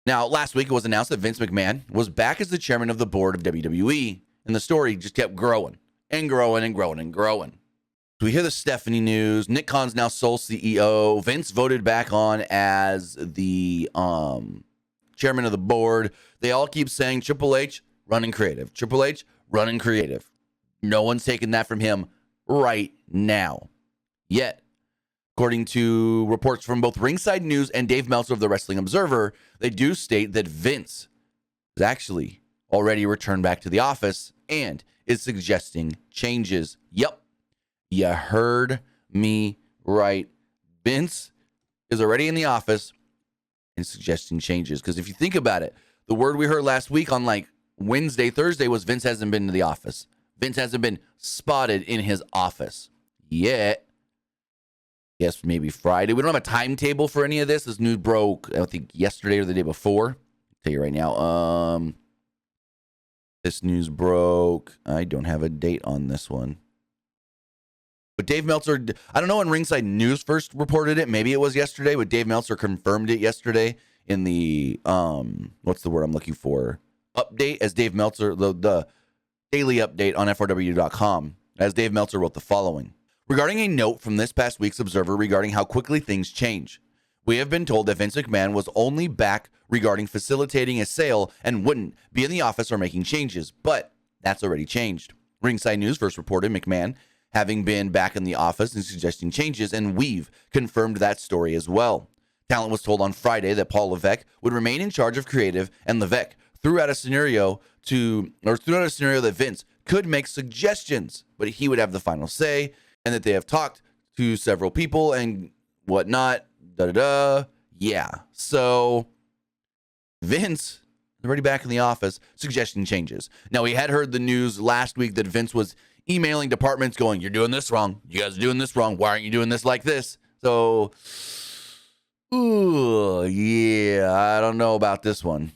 Now, last week it was announced that Vince McMahon was back as the chairman of the board of WWE, and the story just kept growing and growing and growing and growing. So we hear the Stephanie news. Nick Khan's now sole CEO. Vince voted back on as the chairman of the board. They all keep saying Triple H running creative. Triple H running creative. No one's taking that from him right now. Yet, according to reports from both Ringside News and Dave Meltzer of the Wrestling Observer, they do state that Vince has actually already returned back to the office and is suggesting changes. Yep, you heard me right. Vince is already in the office and suggesting changes. Because if you think about it, the word we heard last week on like Wednesday, Thursday was Vince hasn't been to the office. Vince hasn't been spotted in his office yet. Yes, maybe Friday. We don't have a timetable for any of this. This news broke, I think, yesterday or the day before. I'll tell you right now. This news broke. I don't have a date on this one. But Dave Meltzer, I don't know when Ringside News first reported it. Maybe it was yesterday, but Dave Meltzer confirmed it yesterday in the, what's the word I'm looking for? Update, as Dave Meltzer, the daily update on FRW.com, as Dave Meltzer wrote the following. Regarding a note from this past week's Observer regarding how quickly things change, we have been told that Vince McMahon was only back regarding facilitating a sale and wouldn't be in the office or making changes, but that's already changed. Ringside News first reported McMahon having been back in the office and suggesting changes, and we've confirmed that story as well. Talent was told on Friday that Paul Levesque would remain in charge of creative, and Levesque threw out a scenario that Vince could make suggestions, but he would have the final say, and that they have talked to several people and whatnot. Yeah. So Vince is already back in the office suggesting changes. Now, we had heard the news last week that Vince was emailing departments going, you're doing this wrong. You guys are doing this wrong. Why aren't you doing this like this? So, yeah, I don't know about this one.